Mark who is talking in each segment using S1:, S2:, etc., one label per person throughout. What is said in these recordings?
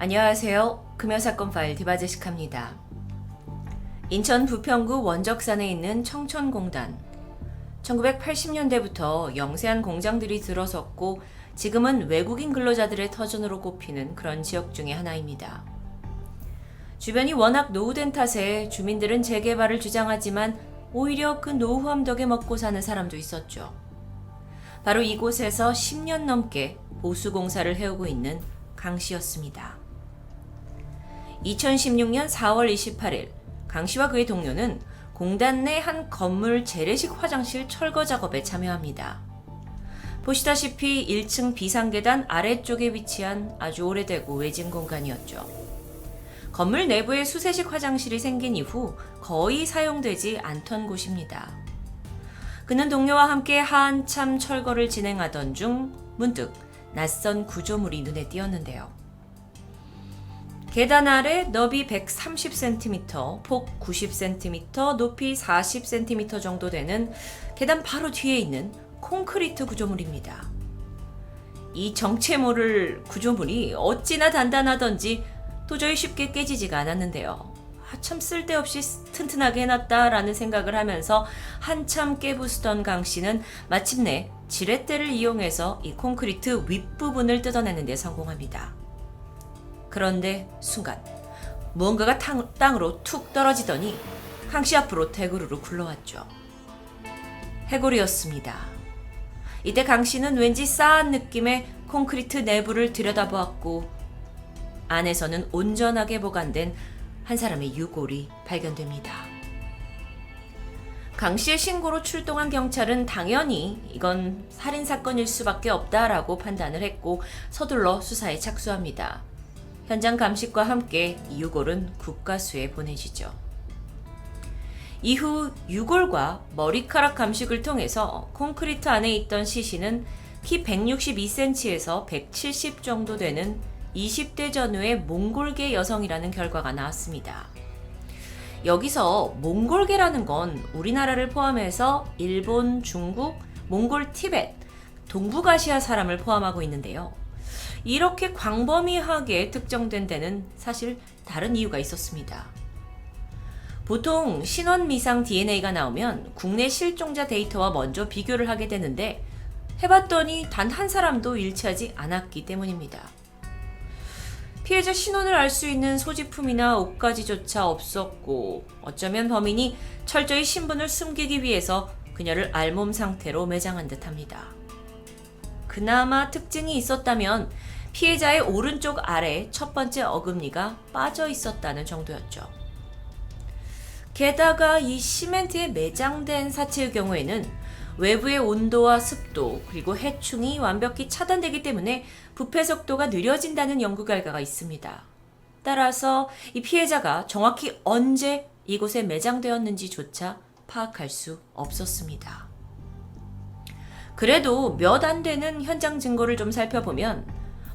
S1: 안녕하세요. 금요사건 파일 디바제식합니다. 인천 부평구 원적산에 있는 청천공단. 1980년대부터 영세한 공장들이 들어섰고 지금은 외국인 근로자들의 터전으로 꼽히는 그런 지역 중의 하나입니다. 주변이 워낙 노후된 탓에 주민들은 재개발을 주장하지만 오히려 그 노후함 덕에 먹고 사는 사람도 있었죠. 바로 이곳에서 10년 넘게 보수공사를 해오고 있는 강 씨였습니다. 2016년 4월 28일 강 씨와 그의 동료는 공단 내 한 건물 재래식 화장실 철거 작업에 참여합니다. 보시다시피 1층 비상계단 아래쪽에 위치한 아주 오래되고 외진 공간이었죠. 건물 내부에 수세식 화장실이 생긴 이후 거의 사용되지 않던 곳입니다. 그는 동료와 함께 한참 철거를 진행하던 중 문득 낯선 구조물이 눈에 띄었는데요. 계단 아래 너비 130cm, 폭 90cm, 높이 40cm 정도 되는 계단 바로 뒤에 있는 콘크리트 구조물입니다. 이 정체 모를 구조물이 어찌나 단단하던지 도저히 쉽게 깨지지가 않았는데요. 참 쓸데없이 튼튼하게 해놨다라는 생각을 하면서 한참 깨부수던 강 씨는 마침내 지렛대를 이용해서 이 콘크리트 윗부분을 뜯어내는 데 성공합니다. 그런데 순간 무언가가 땅으로 툭 떨어지더니 강 씨 앞으로 대구르르 굴러왔죠. 해골이었습니다. 이때 강 씨는 왠지 싸한 느낌의 콘크리트 내부를 들여다보았고 안에서는 온전하게 보관된 한 사람의 유골이 발견됩니다. 강 씨의 신고로 출동한 경찰은 당연히 이건 살인사건일 수밖에 없다라고 판단을 했고 서둘러 수사에 착수합니다. 현장 감식과 함께 이 유골은 국과수에 보내지죠. 이후 유골과 머리카락 감식을 통해서 콘크리트 안에 있던 시신은 키 162cm에서 170 정도 되는 20대 전후의 몽골계 여성이라는 결과가 나왔습니다. 여기서 몽골계라는 건 우리나라를 포함해서 일본, 중국, 몽골, 티벳, 동북아시아 사람을 포함하고 있는데요. 이렇게 광범위하게 특정된 데는 사실 다른 이유가 있었습니다. 보통 신원미상 DNA가 나오면 국내 실종자 데이터와 먼저 비교를 하게 되는데 해봤더니 단 한 사람도 일치하지 않았기 때문입니다. 피해자 신원을 알 수 있는 소지품이나 옷가지조차 없었고 어쩌면 범인이 철저히 신분을 숨기기 위해서 그녀를 알몸 상태로 매장한 듯합니다. 그나마 특징이 있었다면 피해자의 오른쪽 아래 첫 번째 어금니가 빠져 있었다는 정도였죠. 게다가 이 시멘트에 매장된 사체의 경우에는 외부의 온도와 습도 그리고 해충이 완벽히 차단되기 때문에 부패 속도가 느려진다는 연구 결과가 있습니다. 따라서 이 피해자가 정확히 언제 이곳에 매장되었는지조차 파악할 수 없었습니다. 그래도 몇 안 되는 현장 증거를 좀 살펴보면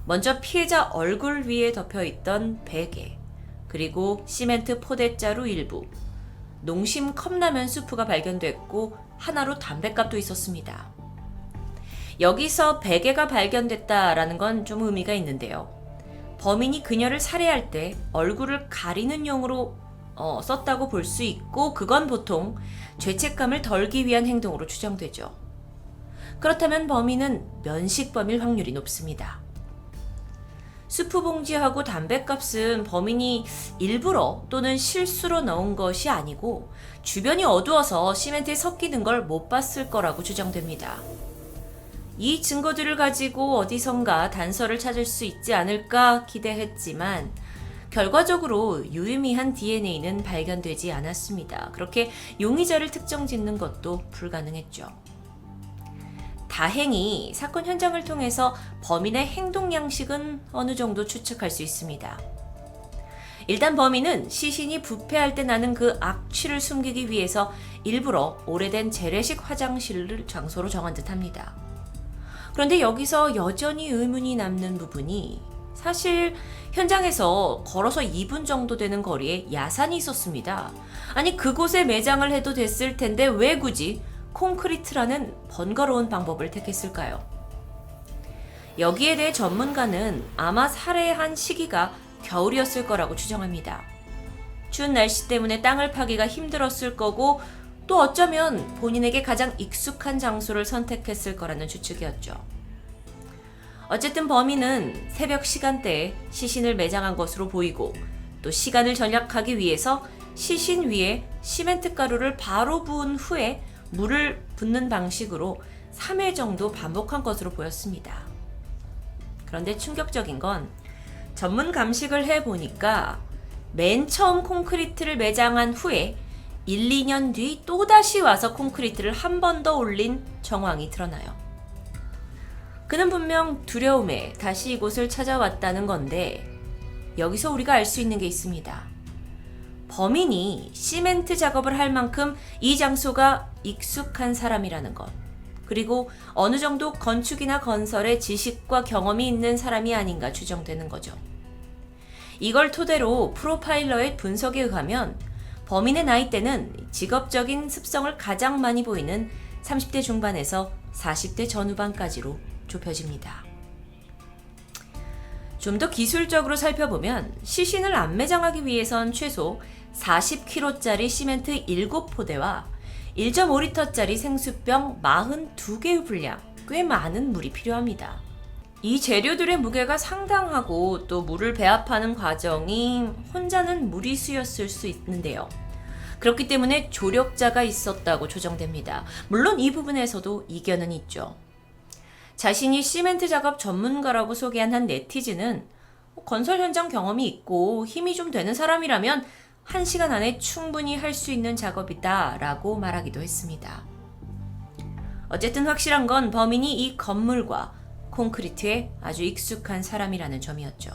S1: 먼저 피해자 얼굴 위에 덮여있던 베개, 그리고 시멘트 포대자루 일부, 농심 컵라면 수프가 발견됐고 하나로 담뱃갑도 있었습니다. 여기서 베개가 발견됐다라는 건 좀 의미가 있는데요. 범인이 그녀를 살해할 때 얼굴을 가리는 용으로 썼다고 볼 수 있고 그건 보통 죄책감을 덜기 위한 행동으로 추정되죠. 그렇다면 범인은 면식범일 확률이 높습니다. 수프 봉지하고 담뱃값은 범인이 일부러 또는 실수로 넣은 것이 아니고 주변이 어두워서 시멘트에 섞이는 걸 못 봤을 거라고 추정됩니다. 이 증거들을 가지고 어디선가 단서를 찾을 수 있지 않을까 기대했지만 결과적으로 유의미한 DNA는 발견되지 않았습니다. 그렇게 용의자를 특정 짓는 것도 불가능했죠. 다행히 사건 현장을 통해서 범인의 행동 양식은 어느 정도 추측할 수 있습니다. 일단 범인은 시신이 부패할 때 나는 그 악취를 숨기기 위해서 일부러 오래된 재래식 화장실을 장소로 정한 듯합니다. 그런데 여기서 여전히 의문이 남는 부분이 사실 현장에서 걸어서 2분 정도 되는 거리에 야산이 있었습니다. 아니 그곳에 매장을 해도 됐을 텐데 왜 굳이 콘크리트라는 번거로운 방법을 택했을까요? 여기에 대해 전문가는 아마 살해한 시기가 겨울이었을 거라고 추정합니다. 추운 날씨 때문에 땅을 파기가 힘들었을 거고 또 어쩌면 본인에게 가장 익숙한 장소를 선택했을 거라는 추측이었죠. 어쨌든 범인은 새벽 시간대에 시신을 매장한 것으로 보이고 또 시간을 절약하기 위해서 시신 위에 시멘트 가루를 바로 부은 후에 물을 붓는 방식으로 3회 정도 반복한 것으로 보였습니다. 그런데 충격적인 건 전문 감식을 해보니까 맨 처음 콘크리트를 매장한 후에 1, 2년 뒤 또다시 와서 콘크리트를 한 번 더 올린 정황이 드러나요. 그는 분명 두려움에 다시 이곳을 찾아왔다는 건데 여기서 우리가 알 수 있는 게 있습니다. 범인이 시멘트 작업을 할 만큼 이 장소가 익숙한 사람이라는 것, 그리고 어느 정도 건축이나 건설에 지식과 경험이 있는 사람이 아닌가 추정되는 거죠. 이걸 토대로 프로파일러의 분석에 의하면 범인의 나이대는 직업적인 습성을 가장 많이 보이는 30대 중반에서 40대 전후반까지로 좁혀집니다. 좀 더 기술적으로 살펴보면 시신을 안 매장하기 위해선 최소 40kg짜리 시멘트 7포대와 1.5리터짜리 생수병 42개의 분량, 꽤 많은 물이 필요합니다. 이 재료들의 무게가 상당하고 또 물을 배합하는 과정이 혼자는 무리수였을 수 있는데요. 그렇기 때문에 조력자가 있었다고 조정됩니다. 물론 이 부분에서도 이견은 있죠. 자신이 시멘트 작업 전문가라고 소개한 한 네티즌은 건설 현장 경험이 있고 힘이 좀 되는 사람이라면 1시간 안에 충분히 할 수 있는 작업이다 라고 말하기도 했습니다. 어쨌든 확실한 건 범인이 이 건물과 콘크리트에 아주 익숙한 사람이라는 점이었죠.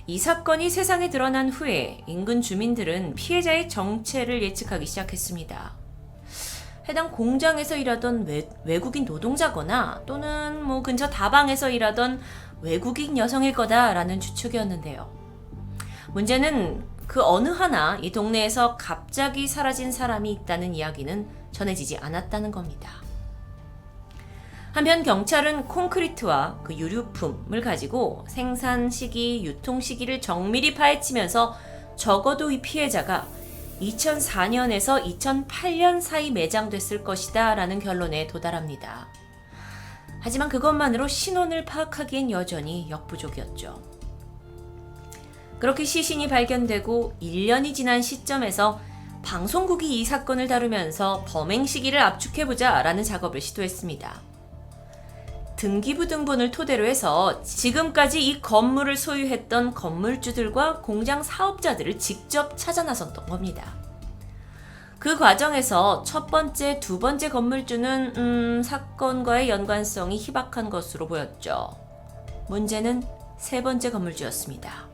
S1: 이 사건이 세상에 드러난 후에 인근 주민들은 피해자의 정체를 예측하기 시작했습니다. 해당 공장에서 일하던 외국인 노동자거나 또는 근처 다방에서 일하던 외국인 여성일 거다라는 추측이었는데요. 문제는 그 어느 하나 이 동네에서 갑자기 사라진 사람이 있다는 이야기는 전해지지 않았다는 겁니다. 한편 경찰은 콘크리트와 그 유류품을 가지고 생산 시기, 유통 시기를 정밀히 파헤치면서 적어도 이 피해자가 2004년에서 2008년 사이 매장됐을 것이다 라는 결론에 도달합니다. 하지만 그것만으로 신원을 파악하기엔 여전히 역부족이었죠. 그렇게 시신이 발견되고 1년이 지난 시점에서 방송국이 이 사건을 다루면서 범행 시기를 압축해보자 라는 작업을 시도했습니다. 등기부 등본을 토대로 해서 지금까지 이 건물을 소유했던 건물주들과 공장 사업자들을 직접 찾아 나섰던 겁니다. 그 과정에서 첫 번째, 두 번째 건물주는 사건과의 연관성이 희박한 것으로 보였죠. 문제는 세 번째 건물주였습니다.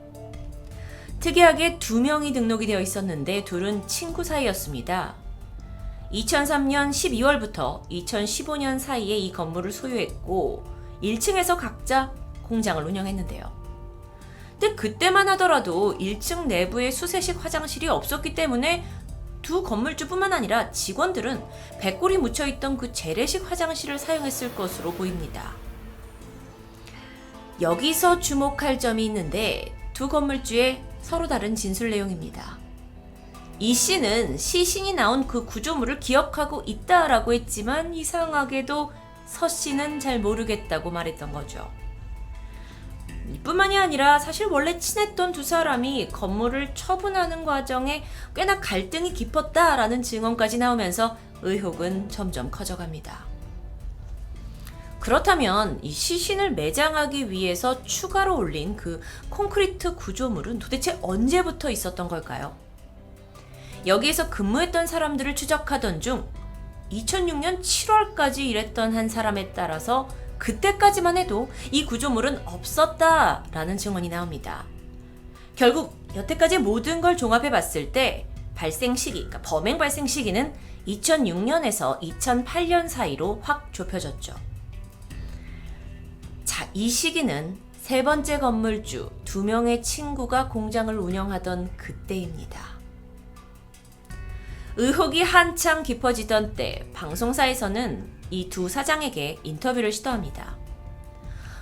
S1: 특이하게 2명이 등록이 되어 있었는데 둘은 친구 사이였습니다. 2003년 12월부터 2015년 사이에 이 건물을 소유했고 1층에서 각자 공장을 운영했는데요. 근데 그때만 하더라도 1층 내부에 수세식 화장실이 없었기 때문에 두 건물주뿐만 아니라 직원들은 백골이 묻혀있던 그 재래식 화장실을 사용했을 것으로 보입니다. 여기서 주목할 점이 있는데 두 건물주의 서로 다른 진술 내용입니다. 이 씨는 시신이 나온 그 구조물을 기억하고 있다라고 했지만 이상하게도 서 씨는 잘 모르겠다고 말했던 거죠. 이뿐만이 아니라 사실 원래 친했던 두 사람이 건물을 처분하는 과정에 꽤나 갈등이 깊었다라는 증언까지 나오면서 의혹은 점점 커져갑니다. 그렇다면 이 시신을 매장하기 위해서 추가로 올린 그 콘크리트 구조물은 도대체 언제부터 있었던 걸까요? 여기에서 근무했던 사람들을 추적하던 중 2006년 7월까지 일했던 한 사람에 따라서 그때까지만 해도 이 구조물은 없었다라는 증언이 나옵니다. 결국 여태까지 모든 걸 종합해 봤을 때 발생 시기, 그러니까 범행 발생 시기는 2006년에서 2008년 사이로 확 좁혀졌죠. 자, 이 시기는 세 번째 건물주 2명의 친구가 공장을 운영하던 그때입니다. 의혹이 한창 깊어지던 때 방송사에서는 이 두 사장에게 인터뷰를 시도합니다.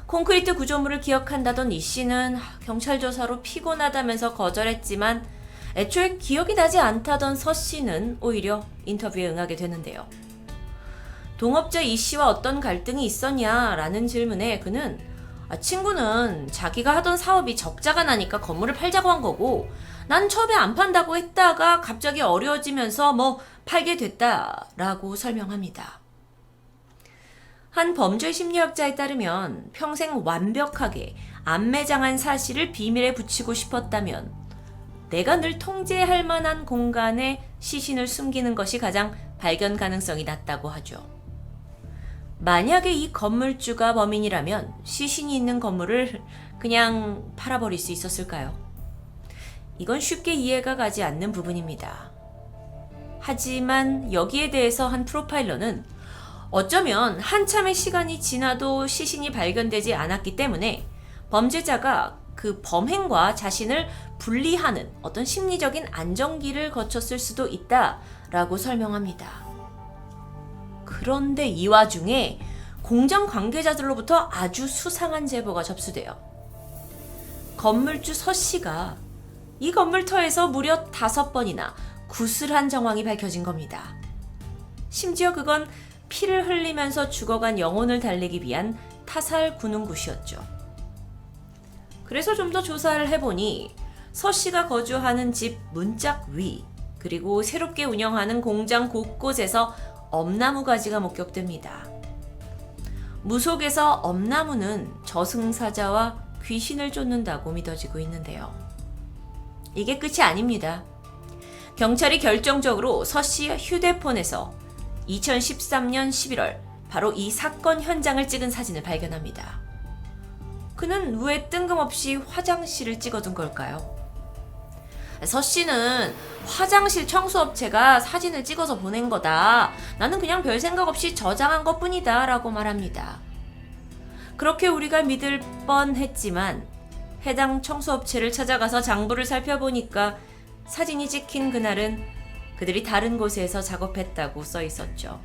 S1: 콘크리트 구조물을 기억한다던 이 씨는 경찰 조사로 피곤하다면서 거절했지만 애초에 기억이 나지 않다던 서 씨는 오히려 인터뷰에 응하게 되는데요. 동업자 이 씨와 어떤 갈등이 있었냐라는 질문에 그는 친구는 자기가 하던 사업이 적자가 나니까 건물을 팔자고 한 거고 난 처음에 안 판다고 했다가 갑자기 어려워지면서 팔게 됐다라고 설명합니다. 한 범죄 심리학자에 따르면 평생 완벽하게 안매장한 사실을 비밀에 붙이고 싶었다면 내가 늘 통제할 만한 공간에 시신을 숨기는 것이 가장 발견 가능성이 낮다고 하죠. 만약에 이 건물주가 범인이라면 시신이 있는 건물을 그냥 팔아버릴 수 있었을까요? 이건 쉽게 이해가 가지 않는 부분입니다. 하지만 여기에 대해서 한 프로파일러는 어쩌면 한참의 시간이 지나도 시신이 발견되지 않았기 때문에 범죄자가 그 범행과 자신을 분리하는 어떤 심리적인 안정기를 거쳤을 수도 있다라고 설명합니다. 그런데 이 와중에 공장 관계자들로부터 아주 수상한 제보가 접수돼요. 건물주 서 씨가 이 건물터에서 무려 5번이나 구슬한 정황이 밝혀진 겁니다. 심지어 그건 피를 흘리면서 죽어간 영혼을 달래기 위한 타살 군웅굿이었죠. 그래서 좀 더 조사를 해보니 서 씨가 거주하는 집 문짝 위 그리고 새롭게 운영하는 공장 곳곳에서 엄나무 가지가 목격됩니다. 무속에서 엄나무는 저승사자와 귀신을 쫓는다고 믿어지고 있는데요. 이게 끝이 아닙니다. 경찰이 결정적으로 서 씨의 휴대폰에서 2013년 11월 바로 이 사건 현장을 찍은 사진을 발견합니다. 그는 왜 뜬금없이 화장실을 찍어둔 걸까요? 서 씨는 화장실 청소업체가 사진을 찍어서 보낸 거다. 나는 그냥 별 생각 없이 저장한 것뿐이다 라고 말합니다. 그렇게 우리가 믿을 뻔했지만 해당 청소업체를 찾아가서 장부를 살펴보니까 사진이 찍힌 그날은 그들이 다른 곳에서 작업했다고 써 있었죠.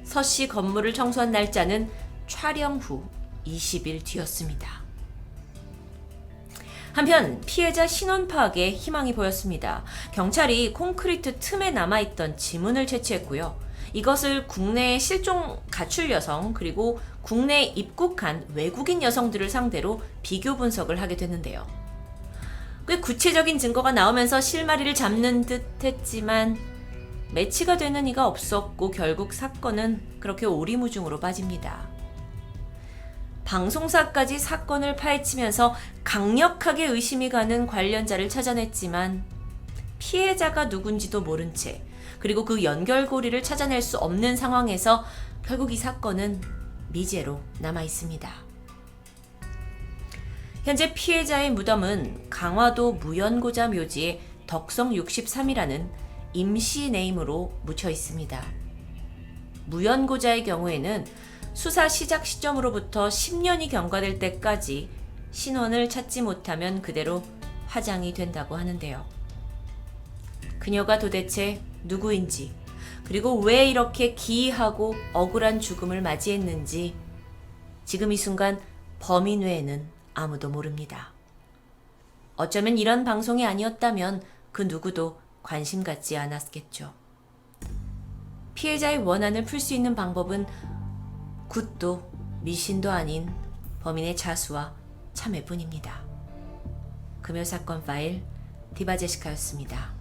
S1: 서 씨 건물을 청소한 날짜는 촬영 후 20일 뒤였습니다. 한편 피해자 신원 파악에 희망이 보였습니다. 경찰이 콘크리트 틈에 남아있던 지문을 채취했고요. 이것을 국내 실종 가출 여성 그리고 국내에 입국한 외국인 여성들을 상대로 비교 분석을 하게 됐는데요. 꽤 구체적인 증거가 나오면서 실마리를 잡는 듯 했지만 매치가 되는 이가 없었고 결국 사건은 그렇게 오리무중으로 빠집니다. 방송사까지 사건을 파헤치면서 강력하게 의심이 가는 관련자를 찾아냈지만 피해자가 누군지도 모른 채 그리고 그 연결고리를 찾아낼 수 없는 상황에서 결국 이 사건은 미제로 남아 있습니다. 현재 피해자의 무덤은 강화도 무연고자 묘지에 덕성 63이라는 임시 네임으로 묻혀 있습니다. 무연고자의 경우에는 수사 시작 시점으로부터 10년이 경과될 때까지 신원을 찾지 못하면 그대로 화장이 된다고 하는데요. 그녀가 도대체 누구인지 그리고 왜 이렇게 기이하고 억울한 죽음을 맞이했는지 지금 이 순간 범인 외에는 아무도 모릅니다. 어쩌면 이런 방송이 아니었다면 그 누구도 관심 갖지 않았겠죠. 피해자의 원한을 풀 수 있는 방법은 굿도 미신도 아닌 범인의 자수와 참회뿐입니다. 금요사건 파일 디바제시카였습니다.